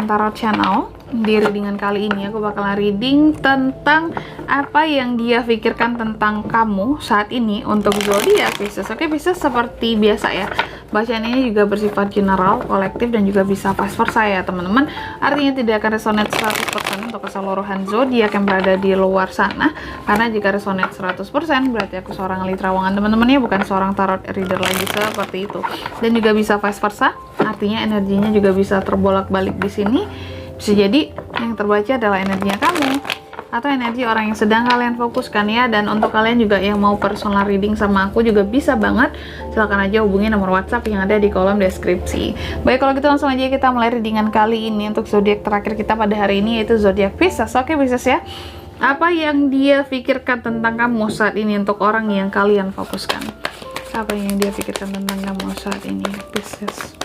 Tarot Channel. Di readingan kali ini aku bakalan reading tentang apa yang dia pikirkan tentang kamu saat ini untuk zodiak Pisces. Oke, Pisces, seperti biasa ya, bacaan ini juga bersifat general, kolektif, dan juga bisa vice versa ya teman-teman. Artinya tidak akan resonate 100% untuk keseluruhan zodiak yang berada di luar sana, karena jika resonate 100% berarti aku seorang ahli terawangan teman-teman ya, bukan seorang tarot reader lagi seperti itu. Dan juga bisa vice versa, artinya energinya juga bisa terbolak-balik di sini. Bisa jadi yang terbaca adalah energinya kamu atau energi orang yang sedang kalian fokuskan ya. Dan untuk kalian juga yang mau personal reading sama aku juga bisa banget, silahkan aja hubungi nomor WhatsApp yang ada di kolom deskripsi. Baik, kalau gitu langsung aja kita mulai readingan kali ini untuk zodiak terakhir kita pada hari ini, yaitu zodiak Pisces. Oke, Pisces ya, apa yang dia pikirkan tentang kamu saat ini untuk orang yang kalian fokuskan? Apa yang dia pikirkan tentang kamu saat ini, Pisces?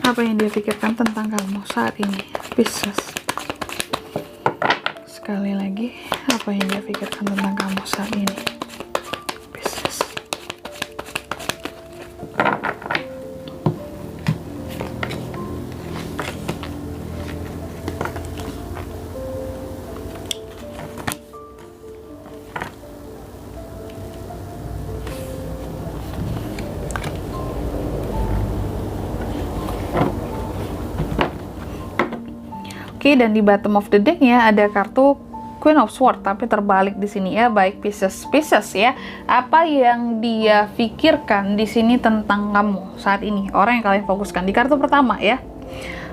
Apa yang dia pikirkan tentang kamu saat ini, Pisces? Sekali lagi, apa yang dia pikirkan tentang kamu saat ini, Pisces? Oke, dan di bottom of the deck ya ada kartu Queen of Swords tapi terbalik di sini ya. Baik, Pisces ya, apa yang dia pikirkan di sini tentang kamu saat ini, orang yang kalian fokuskan? Di kartu pertama ya,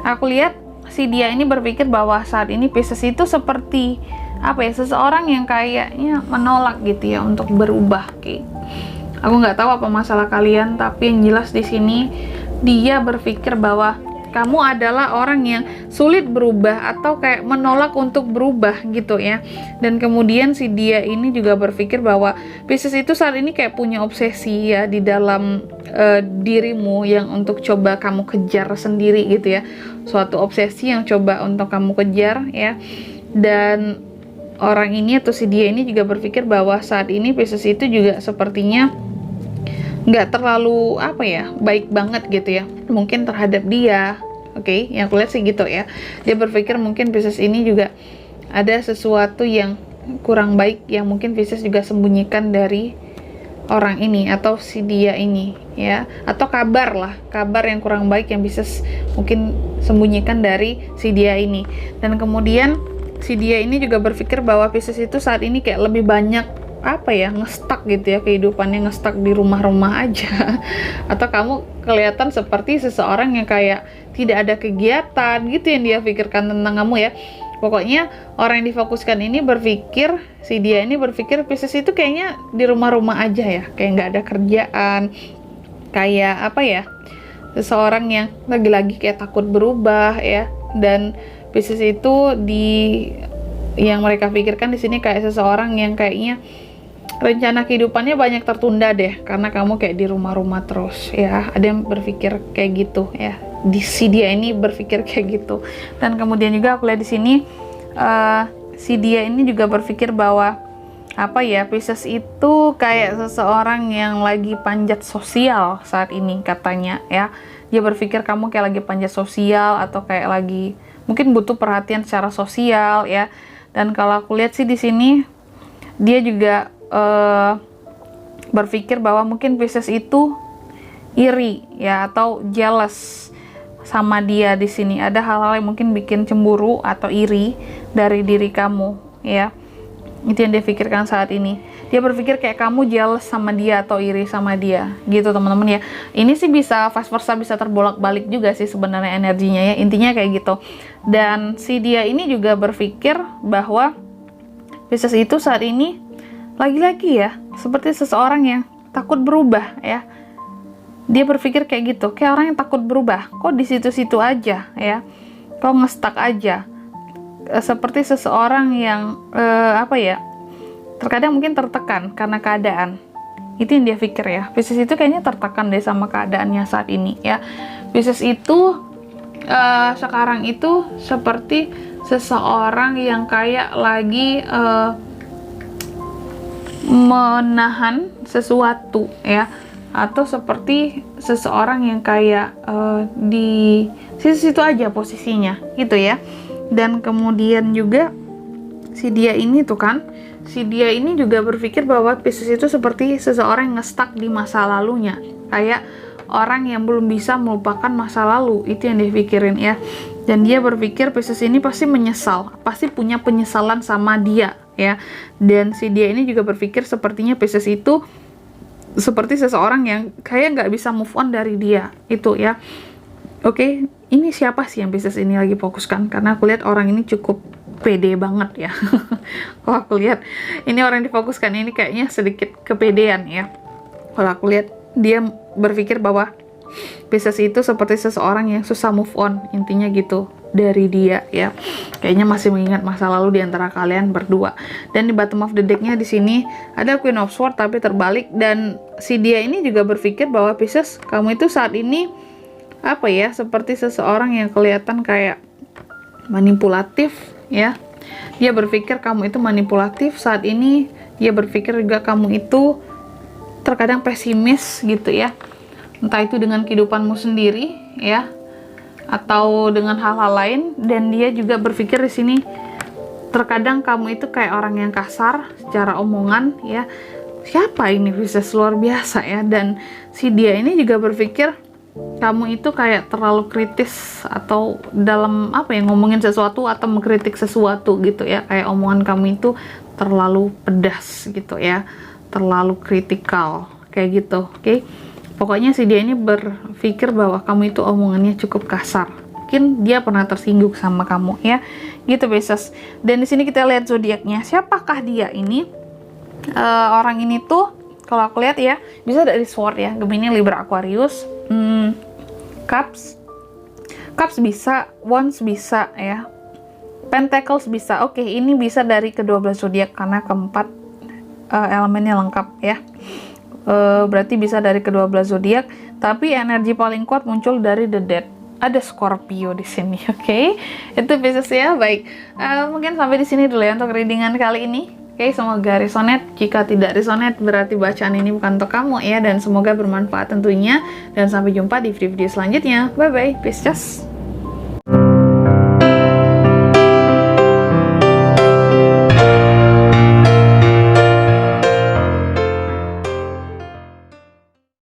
aku lihat si dia ini berpikir bahwa saat ini Pisces itu seperti apa ya, seseorang yang kayaknya menolak gitu ya untuk berubah. Oke, aku nggak tahu apa masalah kalian, tapi yang jelas di sini dia berpikir bahwa kamu adalah orang yang sulit berubah atau kayak menolak untuk berubah gitu ya. Dan kemudian si dia ini juga berpikir bahwa Pisces itu saat ini kayak punya obsesi ya di dalam dirimu yang untuk coba kamu kejar sendiri gitu ya. Suatu obsesi yang coba untuk kamu kejar ya. Dan orang ini atau si dia ini juga berpikir bahwa saat ini Pisces itu juga sepertinya nggak terlalu apa ya, baik banget gitu ya mungkin terhadap dia. Oke, yang aku lihat sih gitu ya, dia berpikir mungkin Pisces ini juga ada sesuatu yang kurang baik yang mungkin Pisces juga sembunyikan dari orang ini atau si dia ini ya, atau kabar yang kurang baik yang Pisces mungkin sembunyikan dari si dia ini. Dan kemudian si dia ini juga berpikir bahwa Pisces itu saat ini kayak lebih banyak apa ya, ngestak gitu ya, kehidupannya ngestak di rumah-rumah aja atau kamu kelihatan seperti seseorang yang kayak tidak ada kegiatan gitu yang dia pikirkan tentang kamu ya. Pokoknya orang yang difokuskan ini berpikir, si dia ini berpikir Pisces itu kayaknya di rumah-rumah aja ya, kayak nggak ada kerjaan, kayak apa ya, seseorang yang lagi-lagi kayak takut berubah ya. Dan Pisces itu yang mereka pikirkan di sini kayak seseorang yang kayaknya rencana kehidupannya banyak tertunda deh karena kamu kayak di rumah-rumah terus ya. Ada yang berpikir kayak gitu ya, si dia ini berpikir kayak gitu. Dan kemudian juga aku lihat di sini si dia ini juga berpikir bahwa apa ya, Pisces itu kayak seseorang yang lagi panjat sosial saat ini katanya ya. Dia berpikir kamu kayak lagi panjat sosial atau kayak lagi mungkin butuh perhatian secara sosial ya. Dan kalau aku lihat sih di sini dia juga berpikir bahwa mungkin Pisces itu iri ya atau jealous sama dia di sini. Ada hal-hal yang mungkin bikin cemburu atau iri dari diri kamu ya. Itu yang dia pikirkan saat ini. Dia berpikir kayak kamu jealous sama dia atau iri sama dia gitu teman-teman ya. Ini sih bisa vice versa, bisa terbolak-balik juga sih sebenarnya energinya ya. Intinya kayak gitu. Dan si dia ini juga berpikir bahwa Pisces itu saat ini lagi-lagi ya seperti seseorang yang takut berubah ya. Dia berpikir kayak gitu, kayak orang yang takut berubah, kok di situ-situ aja ya, kok ngestak aja. Seperti seseorang yang apa ya, terkadang mungkin tertekan karena keadaan. Itu yang dia pikir ya. Pisces itu kayaknya tertekan deh sama keadaannya saat ini ya. Pisces itu sekarang itu seperti seseorang yang kayak lagi menahan sesuatu ya, atau seperti seseorang yang kayak di situ aja posisinya gitu ya. Dan kemudian juga si dia ini juga berpikir bahwa Pisces itu seperti seseorang yang nge-stuck di masa lalunya, kayak orang yang belum bisa melupakan masa lalu, itu yang dia pikirin ya. Dan dia berpikir Pisces ini pasti menyesal, pasti punya penyesalan sama dia ya. Dan si dia ini juga berpikir sepertinya Pisces itu seperti seseorang yang kayak nggak bisa move on dari dia itu ya. Oke, ini siapa sih yang Pisces ini lagi fokuskan? Karena aku lihat orang ini cukup pede banget ya. Kalau aku lihat ini orang yang difokuskan ini kayaknya sedikit kepedean ya. Kalau aku lihat dia berpikir bahwa Pisces itu seperti seseorang yang susah move on, intinya gitu dari dia ya. Kayaknya masih mengingat masa lalu di antara kalian berdua. Dan di bottom of the deck-nya di sini ada Queen of Swords tapi terbalik, dan si dia ini juga berpikir bahwa Pisces, kamu itu saat ini apa ya, seperti seseorang yang kelihatan kayak manipulatif ya. Dia berpikir kamu itu manipulatif saat ini. Dia berpikir juga kamu itu terkadang pesimis gitu ya, entah itu dengan kehidupanmu sendiri ya, atau dengan hal-hal lain. Dan dia juga berpikir di sini terkadang kamu itu kayak orang yang kasar secara omongan ya. Siapa ini Pisces, luar biasa ya. Dan si dia ini juga berpikir kamu itu kayak terlalu kritis, atau dalam apa ya, ngomongin sesuatu atau mengkritik sesuatu gitu ya, kayak omongan kamu itu terlalu pedas gitu ya, terlalu kritikal kayak gitu. Oke. Pokoknya si dia ini berpikir bahwa kamu itu omongannya cukup kasar. Mungkin dia pernah tersinggung sama kamu ya. Gitu Pisces. Dan di sini kita lihat zodiaknya. Siapakah dia ini? Orang ini tuh kalau aku lihat ya, bisa dari Sword ya, Gemini, Libra, Aquarius, Cups bisa, Wands bisa ya, Pentacles bisa. Oke, ini bisa dari kedua belas zodiak karena keempat elemennya lengkap ya. Berarti bisa dari kedua belas zodiak, tapi energi paling kuat muncul dari The Death. Ada Scorpio di sini, oke? Itu Pisces ya. Baik, mungkin sampai di sini dulu ya untuk readingan kali ini. Oke, semoga resonate. Jika tidak resonate, berarti bacaan ini bukan untuk kamu ya. Dan semoga bermanfaat tentunya. Dan sampai jumpa di video-video selanjutnya. Bye-bye, Pisces.